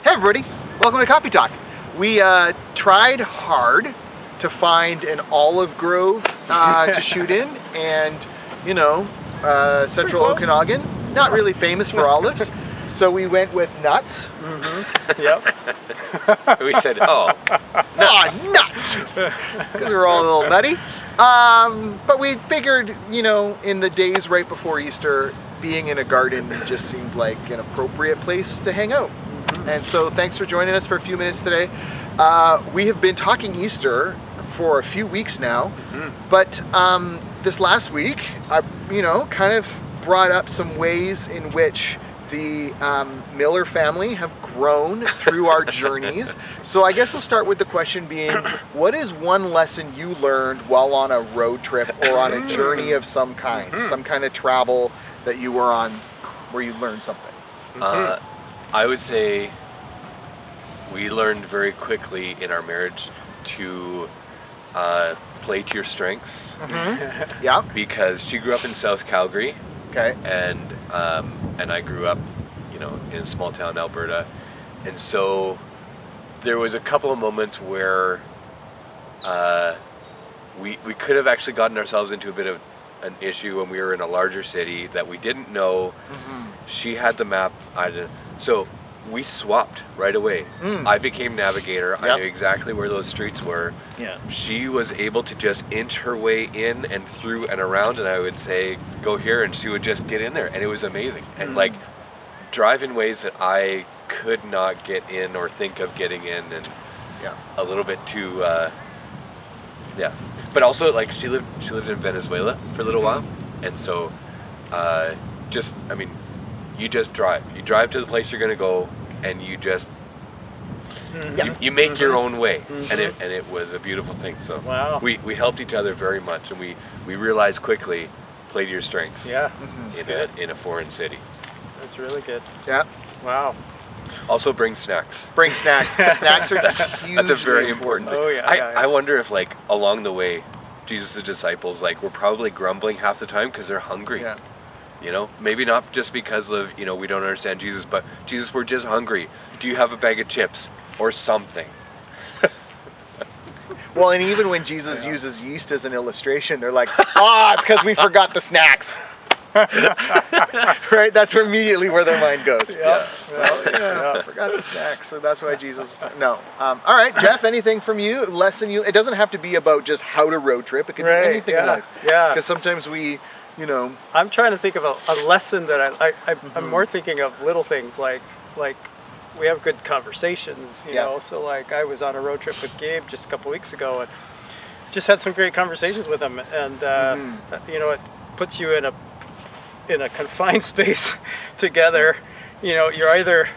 Hey everybody, welcome to Coffee Talk. We tried hard to find an olive grove to shoot in, and central Okanagan, not really famous for olives, so we went with nuts. Mm-hmm. Yep. We said, oh, nuts! Because we're all a little nutty. But we figured, in the days right before Easter, being in a garden just seemed like an appropriate place to hang out. And so thanks for joining us for a few minutes today. We have been talking Easter for a few weeks now, but this last week, I kind of brought up some ways in which the Miller family have grown through our journeys. So I guess we'll start with the question being, what is one lesson you learned while on a road trip or on a journey of some kind, some kind of travel that you were on where you learned something? I would say we learned very quickly in our marriage to play to your strengths. Yeah. Because she grew up in South Calgary. Okay. And I grew up, in small town Alberta, and so there was a couple of moments where we could have actually gotten ourselves into a bit of an issue when we were in a larger city that we didn't know. She had the map, I didn't. So we swapped right away. I became navigator. Yep. I knew exactly where those streets were. Yeah. She was able to just inch her way in and through and around, and I would say, go here, and she would just get in there, and it was amazing. And like drive in ways that I could not get in or think of getting in, and a little bit too but also like she lived in Venezuela for a little while, and so you just drive to the place you're going to go, and you just you make your own way, and it was a beautiful thing. So wow. we helped each other very much, and we realized quickly, play to your strengths. In a foreign city. That's really good. Yeah. Wow. Also bring snacks. Bring snacks. Snacks are hugely That's a very important thing. Oh yeah. I wonder if like along the way, Jesus' disciples were probably grumbling half the time because they're hungry. Yeah. Maybe not just because of, we don't understand Jesus, but Jesus, we're just hungry. Do you have a bag of chips or something? Well, and even when Jesus uses yeast as an illustration, they're like, it's because we forgot the snacks. Right? That's immediately where their mind goes. Yeah. I forgot the snacks, so that's why Jesus. No. All right, Jeff. Anything from you? Lesson you? It doesn't have to be about just how to road trip. It could be anything in life. Yeah. Because sometimes we, I'm trying to think of a lesson that I'm more thinking of little things like we have good conversations, you know. So like I was on a road trip with Gabe just a couple weeks ago and just had some great conversations with him, and it puts you in a confined space together. You're either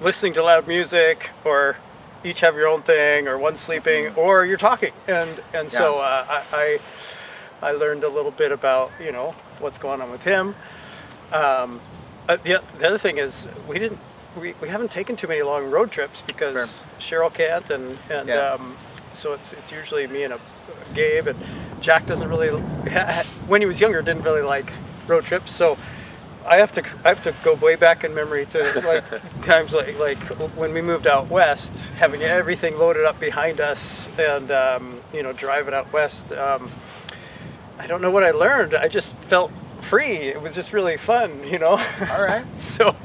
listening to loud music or each have your own thing, or one sleeping, or you're talking, and so I learned a little bit about what's going on with him. The other thing is we haven't taken too many long road trips because Cheryl can't, and so it's usually me and Gabe, and Jack doesn't really when he was younger didn't really like road trips, so I have to go way back in memory to like times like when we moved out west, having everything loaded up behind us, and driving out west. I don't know what I learned. I just felt free. It was just really fun, All right. So,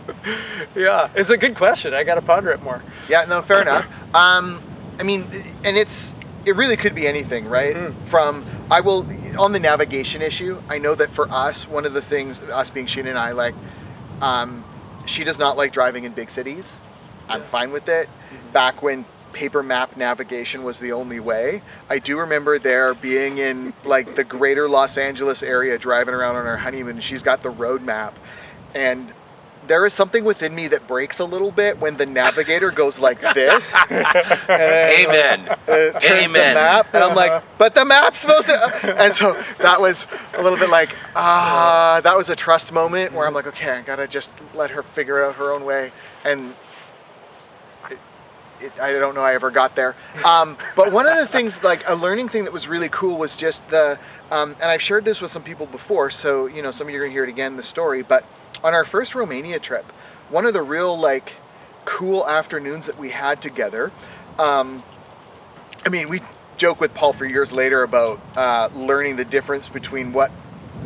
yeah, it's a good question. I got to ponder it more. Yeah, no, fair enough. And it really could be anything, right? On the navigation issue, I know that for us, one of the things, us being Sheena and I, she does not like driving in big cities. I'm fine with it. Back when paper map navigation was the only way, I do remember there being in like the greater Los Angeles area, driving around on our honeymoon, and she's got the road map, and there is something within me that breaks a little bit when the navigator goes like this. Amen. Turns the map, and I'm like, but the map's supposed to. And so that was a little bit like, that was a trust moment where I'm like, okay, I gotta just let her figure out her own way. And I don't know I ever got there. But one of the things, like a learning thing that was really cool was just and I've shared this with some people before, so some of you are gonna hear it again, the story, but on our first Romania trip, one of the real cool afternoons that we had together. I mean, we joke with Paul for years later about learning the difference between what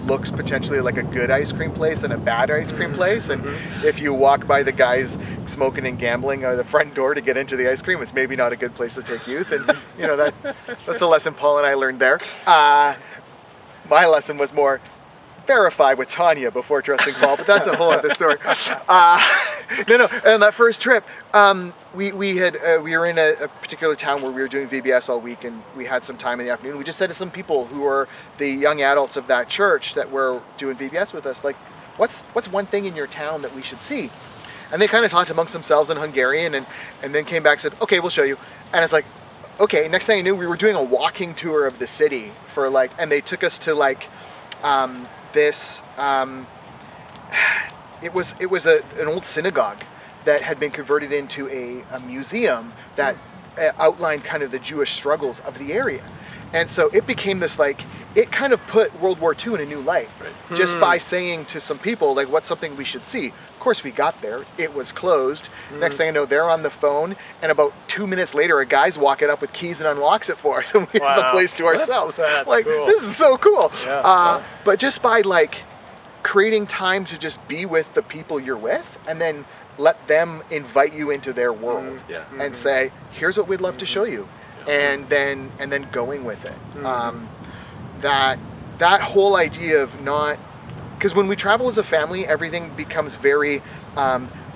looks potentially like a good ice cream place and a bad ice cream place. And if you walk by the guys smoking and gambling at the front door to get into the ice cream, it's maybe not a good place to take youth. And you know, that's a lesson Paul and I learned there. My lesson was more verify with Tanya before trusting Paul, but that's a whole other story. No. On that first trip, we were in a particular town where we were doing VBS all week, and we had some time in the afternoon. We just said to some people who were the young adults of that church that were doing VBS with us, like, what's one thing in your town that we should see? And they kind of talked amongst themselves in Hungarian, and then came back and said, okay, we'll show you. And it's like, okay. Next thing I knew, we were doing a walking tour of the city for like, and they took us to like this. It was an old synagogue that had been converted into a museum that outlined kind of the Jewish struggles of the area. And so it became this like, it kind of put World War II in a new light, just by saying to some people, like, what's something we should see? Of course, we got there. It was closed. Next thing I know, they're on the phone. And about 2 minutes later, a guy's walking up with keys and unlocks it for us. And we have the place to ourselves. That's like, cool. this is so cool. Yeah. But just by like creating time to just be with the people you're with, and then let them invite you into their world and say, here's what we'd love to show you. And then going with it. That whole idea of not, because when we travel as a family, everything becomes very,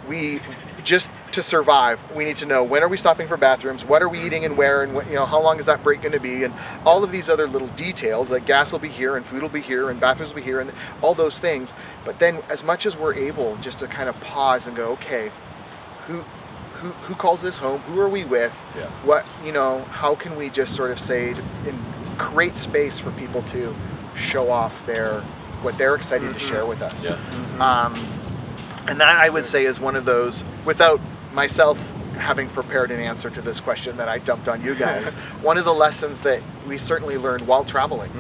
we just to survive, we need to know when are we stopping for bathrooms, what are we eating and where, and what, you know, how long is that break going to be, and all of these other little details, like gas will be here and food will be here and bathrooms will be here and all those things. But then as much as we're able just to kind of pause and go, okay, who calls this home? Who are we with? What, you know, how can we just sort of say and create space for people to show off what they're excited to share with us. And that, I would say, is one of those, without myself having prepared an answer to this question that I dumped on you guys, one of the lessons that we certainly learned while traveling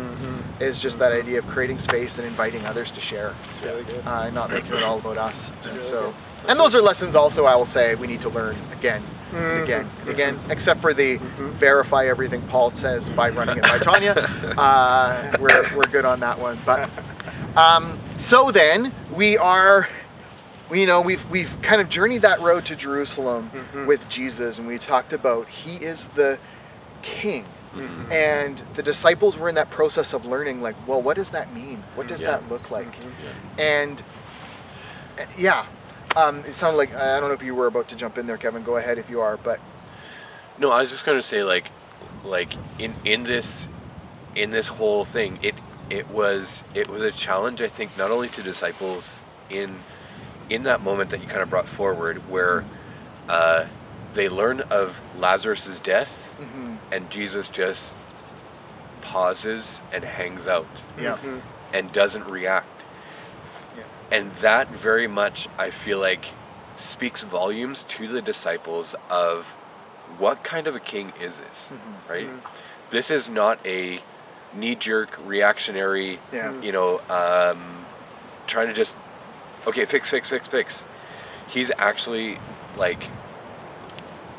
is just that idea of creating space and inviting others to share. It's really good. Not making it all about us. And really so, good. and those are lessons also I will say we need to learn again, except for the verify everything Paul says by running it by Tanya. We're good on that one. But so then we are, you know, we've kind of journeyed that road to Jerusalem with Jesus, and we talked about he is the King. And the disciples were in that process of learning, like, well, what does that mean? What does that look like? And it sounded like, I don't know if you were about to jump in there, Kevin. Go ahead if you are. But no, I was just going to say, like in this whole thing, it was a challenge, I think, not only to disciples in that moment that you kind of brought forward, where they learn of Lazarus's death, and Jesus just pauses and hangs out, and doesn't react. And that very much, I feel like, speaks volumes to the disciples of what kind of a king is this, right? This is not a knee-jerk, reactionary, you know, trying to just, okay, fix. He's actually, like,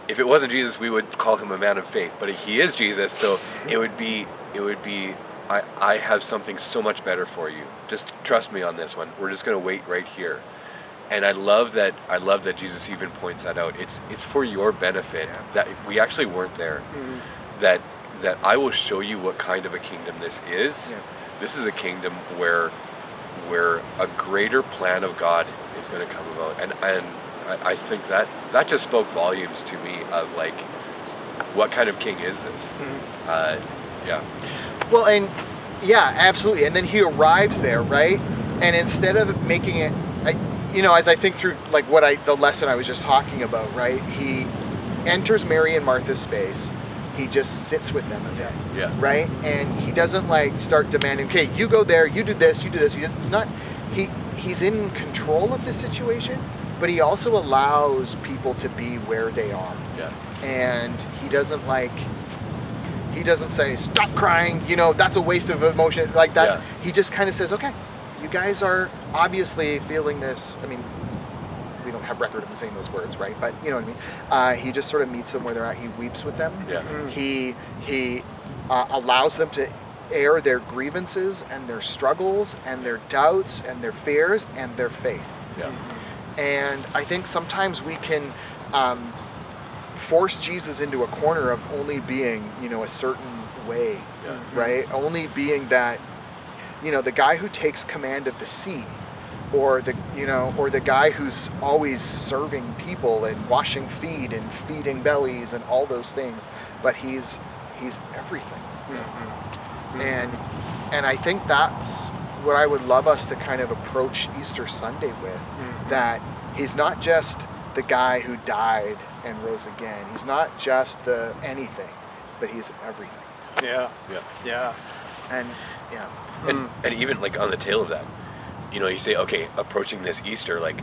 if it wasn't Jesus, we would call him a man of faith, but he is Jesus, so it would be, I have something so much better for you. Just trust me on this one. We're just going to wait right here. And I love that Jesus even points that out. It's for your benefit that we actually weren't there. That I will show you what kind of a kingdom this is. This is a kingdom where a greater plan of God is going to come about. And I think that just spoke volumes to me of, like, what kind of king is this? Well, and absolutely. And then he arrives there, right? And instead of making it, you know, as I think through, like, the lesson I was just talking about, right? He enters Mary and Martha's space. He just sits with them a bit, right? And he doesn't, like, start demanding, okay, you go there, you do this, you do this. He's in control of the situation, but he also allows people to be where they are. And he doesn't say, stop crying, you know, that's a waste of emotion, like that. He just kind of says, okay, you guys are obviously feeling this. I mean, we don't have record of him saying those words, right? But you know what I mean. He just sort of meets them where they're at. He weeps with them. Yeah. He allows them to air their grievances and their struggles and their doubts and their fears and their faith. Yeah. And I think sometimes we can force Jesus into a corner of only being, you know, a certain way, Yeah. right? Only being that, you know, the guy who takes command of the sea, or the, you know, or the guy who's always serving people and washing feet and feeding bellies and all those things, but he's everything. And I think that's what I would love us to kind of approach Easter Sunday with, that he's not just the guy who died and rose again. He's not just the anything, but he's everything. Yeah. Yeah. Yeah. And yeah. And even like on the tail of that, you know, you say, okay, approaching this Easter, like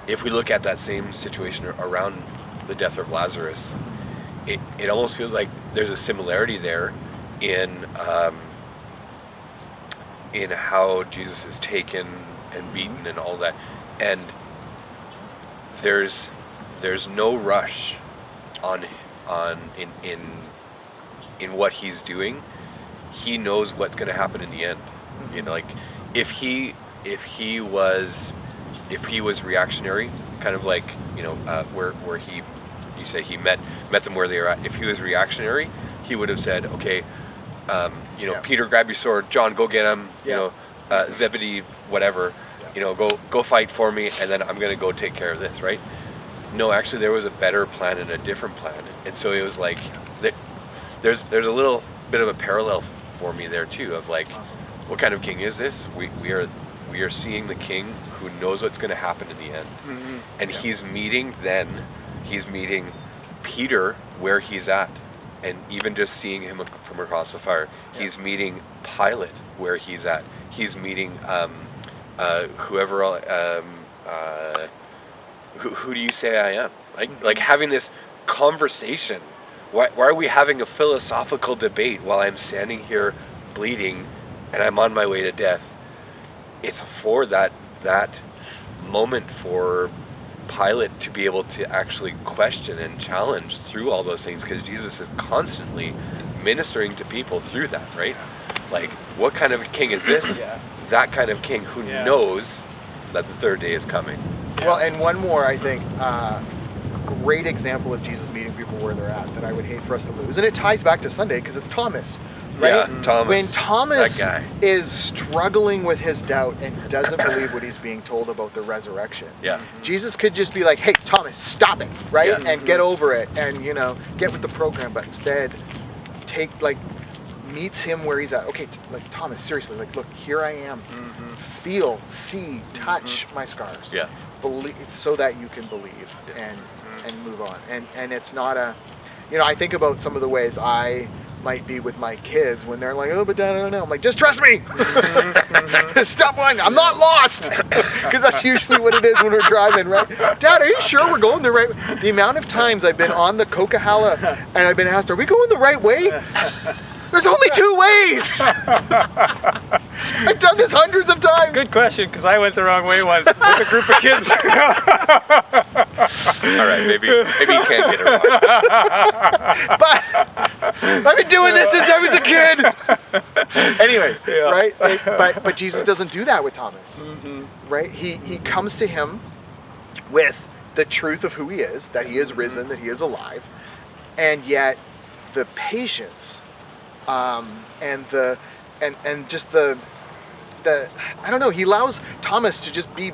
if we look at that same situation around the death of Lazarus, it almost feels like there's a similarity there in how Jesus is taken and beaten and all that, and there's no rush in what he's doing. He knows what's going to happen in the end. You know, like if he was reactionary, kind of like, you know, where you say he met them where they were at. If he was reactionary, he would have said, okay, you know, Peter, grab your sword. John, go get him. You know, Zebedee, whatever. You know, go fight for me, and then I'm gonna go take care of this, right? No, actually, there was a better plan and a different plan, and so it was like there's a little bit of a parallel for me there too, of like, Awesome. What kind of king is this? We are seeing the king who knows what's going to happen in the end, and he's meeting Peter where he's at, and even just seeing him from across the fire, he's meeting Pilate where he's at. He's meeting whoever. Who do you say I am? Like having this conversation. Why are we having a philosophical debate while I'm standing here bleeding and I'm on my way to death? It's for that moment for Pilate to be able to actually question and challenge through all those things, because Jesus is constantly ministering to people through that, right? Like, what kind of king is this? That kind of king who knows that the third day is coming. Well, and one more, I think, great example of Jesus meeting people where they're at that I would hate for us to lose. And it ties back to Sunday because it's Thomas, right? Yeah, Thomas. When Thomas that guy. is struggling with his doubt and doesn't believe what he's being told about the resurrection. Yeah. Jesus could just be like, hey, Thomas, stop it, right? Yeah. And get over it and, you know, get with the program. But instead, meets him where he's at. Okay, like, Thomas, seriously, like, look, here I am. Feel, see, touch my scars. Yeah. Believe, so that you can believe and move on. And it's not a, you know, I think about some of the ways I might be with my kids when they're like, oh, but Dad, I don't know. I'm like, just trust me. Stop one. I'm not lost. Because that's usually what it is when we're driving, right? Dad, are you sure we're going the right way? The amount of times I've been on the Coquihalla and I've been asked, are we going the right way? There's only two ways. I've done this hundreds of times. Good question, because I went the wrong way once with a group of kids. All right, maybe you can't get it wrong. But I've been doing this since I was a kid. Anyways, right? Like, but Jesus doesn't do that with Thomas, right? He comes to him with the truth of who he is, that he is risen, that he is alive, and yet the patience and just the I don't know, he allows Thomas to just be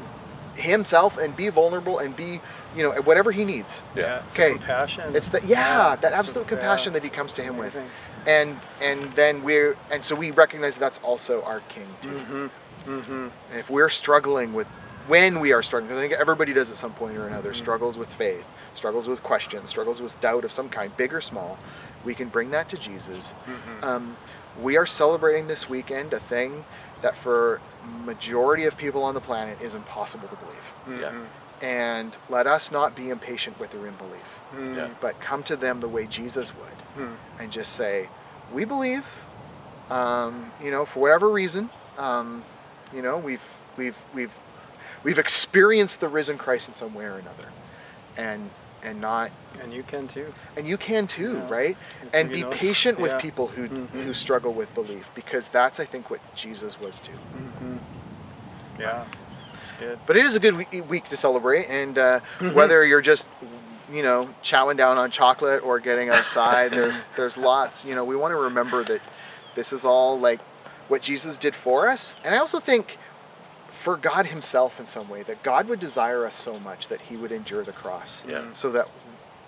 himself and be vulnerable and be, you know, whatever he needs. Yeah. Okay. Compassion. It's that that absolute compassion that he comes to him with. And so we recognize that's also our King too. And if we're struggling with, when we are struggling, I think everybody does at some point or another, struggles with faith, struggles with questions, struggles with doubt of some kind, big or small, we can bring that to Jesus. We are celebrating this weekend a thing that for majority of people on the planet is impossible to believe. And let us not be impatient with their unbelief, but come to them the way Jesus would, and just say, we believe, you know, for whatever reason, you know, we've we've experienced the risen Christ in some way or another, and not, And you can too. and you can too, Yeah. right? If And you be know, patient with yeah. people who Mhm. struggle with belief, because that's, I think, what Jesus was too. Mm-hmm. Yeah, it's good. But it is a good week to celebrate, and Mhm. whether you're just, chowing down on chocolate or getting outside, there's lots. We want to remember that this is all like what Jesus did for us, and I also think for God Himself in some way, that God would desire us so much that He would endure the cross, Yeah. so that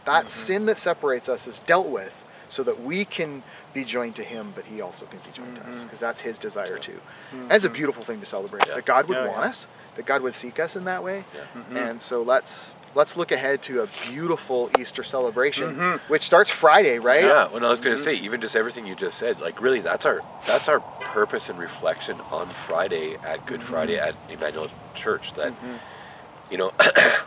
Mhm. sin that separates us is dealt with, so that we can be joined to Him, but He also can be joined to us, Mhm. because that's His desire too. Mhm. That's a beautiful thing to celebrate. Yeah. That God would Yeah, want yeah. us, that God would seek us in that way, Mhm. and so let's look ahead to a beautiful Easter celebration, Mhm. which starts Friday, right? Yeah, well, I was going to Mhm. say, even just everything you just said, like really, that's our purpose and reflection on Friday at Good Friday at Emmanuel Church. That Mhm. you know,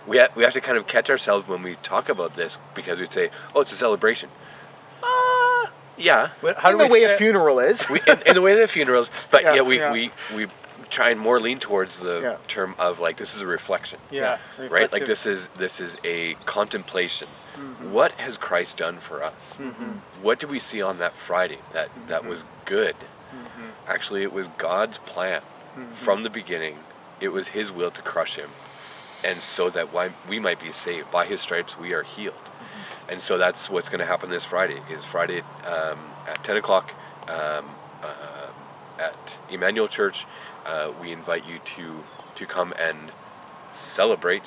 we have to kind of catch ourselves when we talk about this, because we say, oh, it's a celebration. Yeah, How In do the we way a say- funeral is. in the way of the funerals, but Yeah, yeah, we yeah. try and more lean towards the Yeah. term of like this is a reflection, Yeah. right? Like reflective. this is a contemplation. Mhm. What has Christ done for us? Mhm. What did we see on that Friday that Mhm. was good? Mhm. Actually, it was God's plan Mhm. from the beginning. It was His will to crush Him, and so that we might be saved. By His stripes we are healed. And so that's what's going to happen this Friday. Is Friday at 10 o'clock at Emmanuel Church. We invite you to come and celebrate,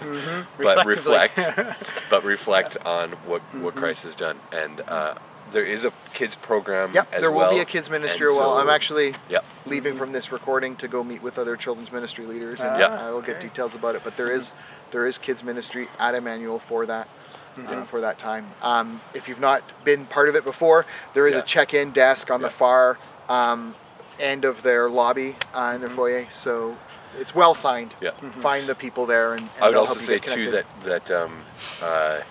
Mhm. but Reflectively. reflect on what Mhm. Christ has done. And there is a kids program Yep, as there will well. be a kids ministry. And Well, so- I'm actually Yep. leaving Mhm. from this recording to go meet with other children's ministry leaders, and Yeah. I will get okay. details about it. But there is kids ministry at Emmanuel for that. Mhm. For that time. If you've not been part of it before, there is Yeah. a check-in desk on the Yeah. far end of their lobby in their Mhm. foyer, so it's well signed. Yeah. Mhm. Find the people there, and I would they'll also help you say get too connected. that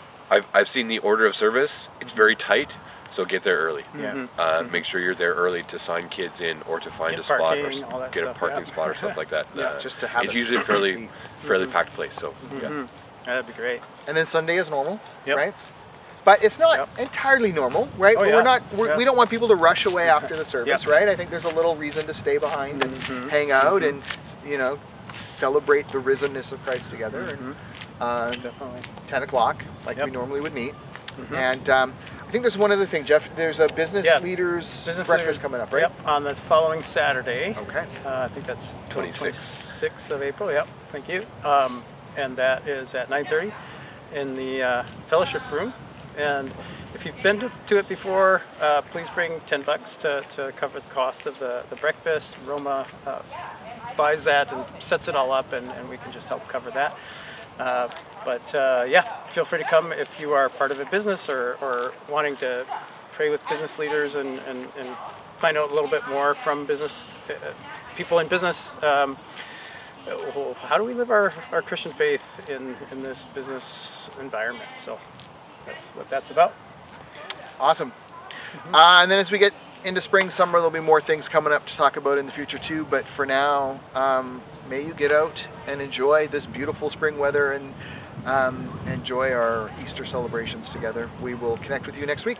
I've seen the order of service. It's very tight, so get there early. Yeah. Mhm. Mhm. Make sure you're there early to sign kids in, or to find Get a spot, or parking, all that get a stuff, parking yeah. spot or something like that. Yeah, just to have it's a usually a seat. fairly Mhm. packed place. So yeah. Mhm. That'd be great. And then Sunday is normal, Yep. right? But it's not Yep. entirely normal, right? Oh, But yeah. we Yeah. don't want people to rush away after the service, Yep. right? I think there's a little reason to stay behind and Mhm. hang out Mhm. and celebrate the risenness of Christ together. Mhm. And Definitely. 10 o'clock, like Yep. we normally would meet. Mhm. And I think there's one other thing, Jeff. There's a business Yeah. leaders Business breakfast leaders- coming up, right? Yep, on the following Saturday. Okay. I think that's 26th. 26th of April. Yep, thank you. And that is at 9:30 in the fellowship room. And if you've been to it before, please bring $10 to cover the cost of the breakfast. Roma buys that and sets it all up, and we can just help cover that. But yeah, feel free to come if you are part of a business or wanting to pray with business leaders and find out a little bit more from business people in business. How do we live our Christian faith in this business environment? So that's what that's about. Awesome. And then as we get into spring, summer, there'll be more things coming up to talk about in the future too. But for now, may you get out and enjoy this beautiful spring weather and enjoy our Easter celebrations together. We will connect with you next week.